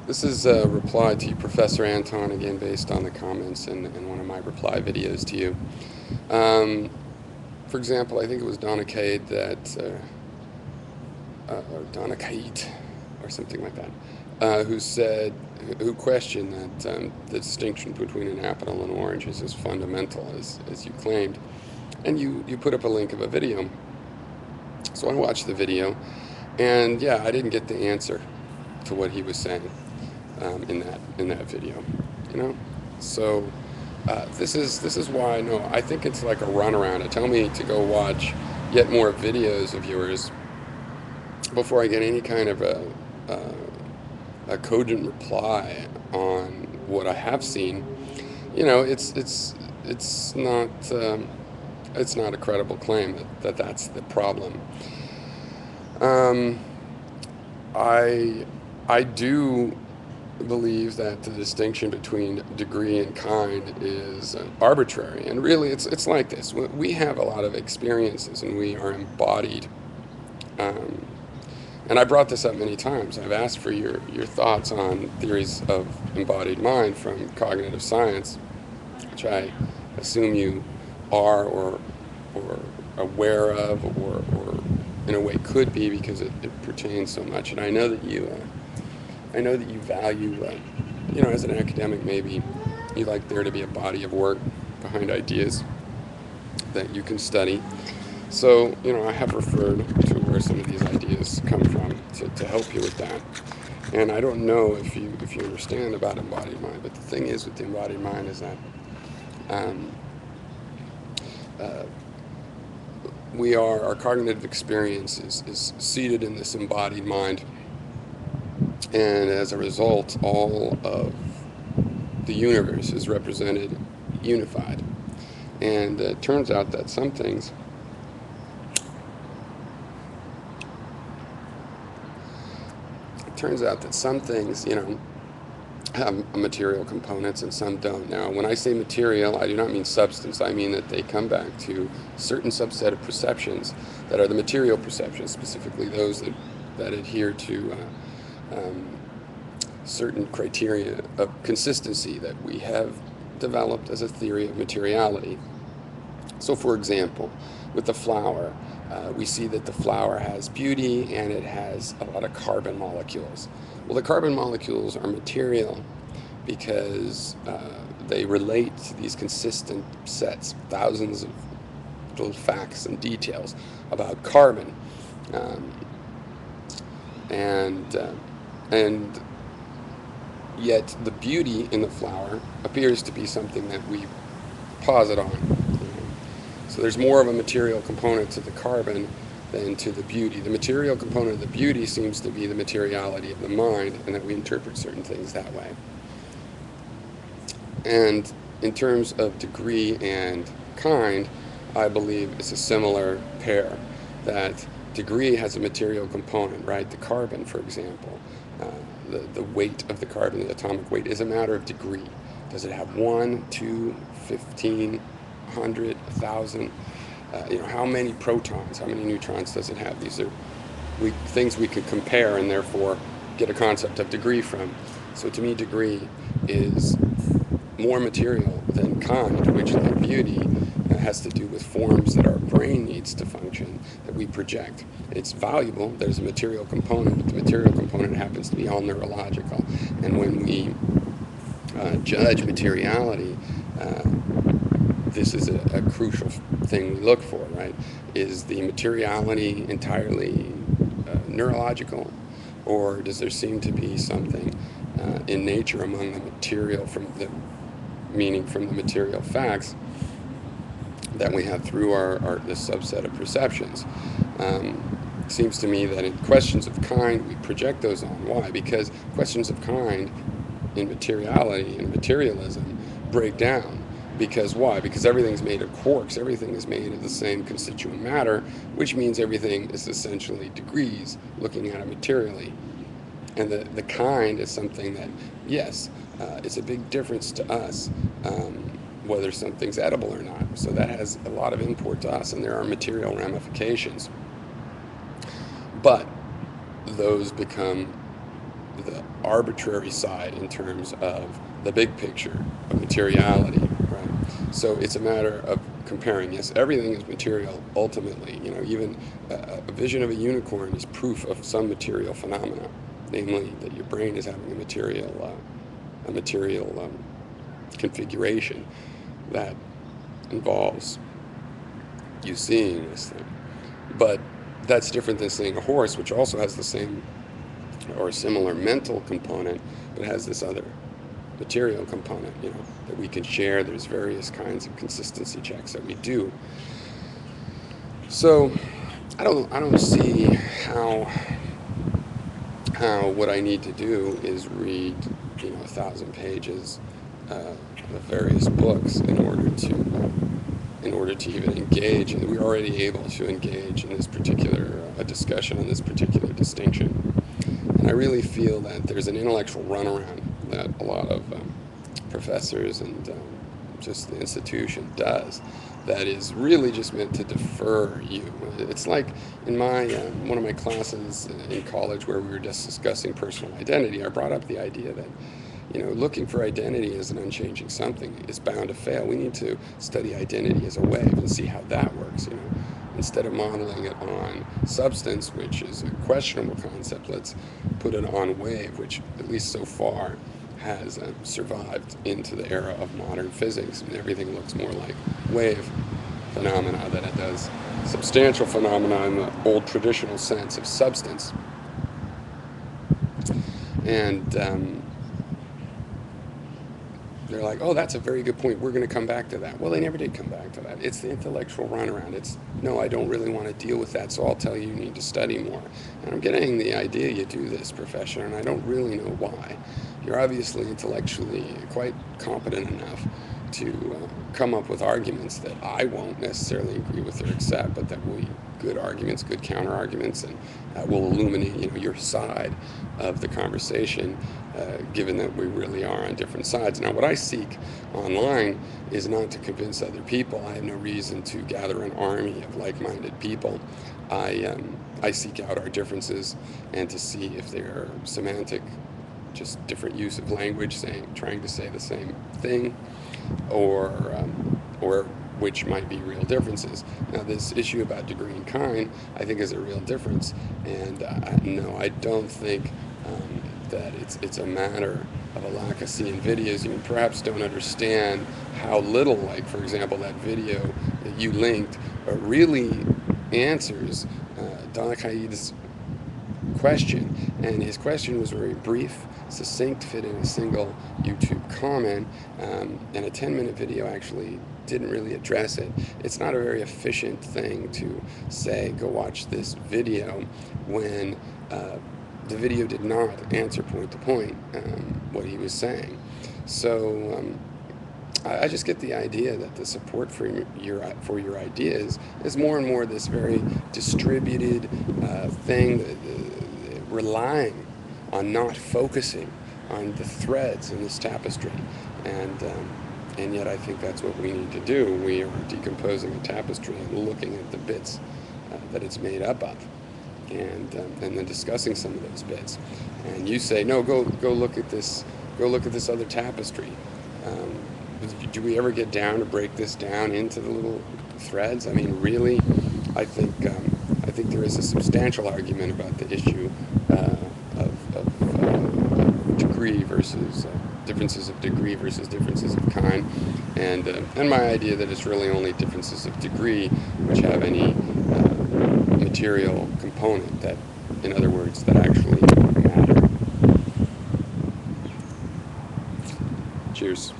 This is a reply to you, Professor Anton, again based on the comments in one of my reply videos to you. Um, for example, I think it was Donna Cade or Donna Kate, or something like that, who questioned that the distinction between an apple and an orange is as fundamental as you claimed. And you put up a link of a video. So I watched the video, and yeah, I didn't get the answer to what he was saying in that video, you know. So this is why I think it's like a runaround to tell me to go watch yet more videos of yours before I get any kind of a cogent reply on what I have seen. You know, it's not it's not a credible claim that's the problem. Um, I I do believe that the distinction between degree and kind is arbitrary, and really it's like this. We have a lot of experiences, and we are embodied. Um, and I brought this up many times. I've asked for your thoughts on theories of embodied mind from cognitive science, which I assume you are or aware of or in a way could be because it pertains so much. And I know that you value, as an academic, maybe you like there to be a body of work behind ideas that you can study. So, I have referred to where some of these ideas come from to help you with that. And I don't know if you understand about embodied mind, but the thing is with the embodied mind is that um, uh, our cognitive experience is seated in this embodied mind, and as a result, all of the universe is represented unified. And it turns out that some things, have material components and some don't. Now, when I say material, I do not mean substance. I mean that they come back to a certain subset of perceptions that are the material perceptions, specifically those that adhere to um, certain criteria of consistency that we have developed as a theory of materiality. So, for example, with the flower, we see that the flower has beauty and it has a lot of carbon molecules. Well, the carbon molecules are material because they relate to these consistent sets, thousands of little facts and details about carbon. Um, and and yet the beauty in the flower appears to be something that we posit on. So there's more of a material component to the carbon than to the beauty. The material component of the beauty seems to be the materiality of the mind, and that we interpret certain things that way. And in terms of degree and kind, I believe it's a similar pair. That degree has a material component, right? The carbon, for example, the weight of the carbon, the atomic weight, is a matter of degree. Does it have 1, 2, 15, 100, 1,000? How many protons, how many neutrons does it have? These are things we could compare and therefore get a concept of degree from. So to me, degree is more material than kind, which, like beauty, has to do with forms that our brain needs to function, that we project. It's valuable. There's a material component, but the material component happens to be all neurological. And when we judge materiality, this is a crucial thing we look for, right? Is the materiality entirely neurological, or does there seem to be something in nature among the material from the material facts that we have through this subset of perceptions? Seems to me that in questions of kind, we project those on. Why? Because questions of kind in materiality and materialism break down. Because why? Because everything's made of quarks. Everything is made of the same constituent matter, which means everything is essentially degrees, looking at it materially. And the kind is something that, yes, it's a big difference to us, whether something's edible or not. So that has a lot of import to us, and there are material ramifications. But those become the arbitrary side in terms of the big picture of materiality, right? So it's a matter of comparing. Yes, everything is material ultimately. You know, even a vision of a unicorn is proof of some material phenomena, namely that your brain is having a material configuration that involves you seeing this thing. But that's different than seeing a horse, which also has the same or a similar mental component, but has this other material component, you know, that we can share. There's various kinds of consistency checks that we do. So I don't see how what I need to do is read, you know, 1,000 pages of various books in order to even engage. And we're already able to engage in this particular a discussion on this particular distinction. And I really feel that there's an intellectual runaround that a lot of professors and just the institution does that is really just meant to defer you. It's like in my one of my classes in college where we were just discussing personal identity, I brought up the idea that, you know, looking for identity as an unchanging something is bound to fail. We need to study identity as a wave and see how that works, you know. Instead of modeling it on substance, which is a questionable concept, let's put it on wave, which at least so far has survived into the era of modern physics. And everything looks more like wave phenomena than it does substantial phenomena in the old traditional sense of substance. And they're like, oh, that's a very good point. We're going to come back to that. Well, they never did come back to that. It's the intellectual runaround. It's, no, I don't really want to deal with that, so I'll tell you need to study more. And I'm getting the idea you do this profession, and I don't really know why. You're obviously intellectually quite competent enough to come up with arguments that I won't necessarily agree with or accept, but that will be good arguments, good counter arguments, and that will illuminate, you know, your side of the conversation, given that we really are on different sides. Now, what I seek online is not to convince other people. I have no reason to gather an army of like-minded people. I seek out our differences and to see if they're semantic, just different use of language, trying to say the same thing, or which might be real differences. Now, this issue about degree and kind, I think, is a real difference, and no, I don't think that it's a matter of a lack of seeing videos. You perhaps don't understand how little, like, for example, that video that you linked really answers Donna Kaid's question, and his question was very brief, succinct, fit in a single YouTube comment, and a 10-minute video actually didn't really address it. It's not a very efficient thing to say, go watch this video, when the video did not answer point to point what he was saying. So I just get the idea that the support for your ideas is more and more this very distributed thing, relying on not focusing on the threads in this tapestry, and yet I think that's what we need to do. We are decomposing a tapestry and looking at the bits that it's made up of, and then discussing some of those bits. And you say, no, go look at this, other tapestry. Do we ever get down to break this down into the little threads? I mean, really, I think there is a substantial argument about the issue of degree versus differences of degree versus differences of kind, and my idea that it's really only differences of degree which have any material component, that, in other words, that actually matter. Cheers.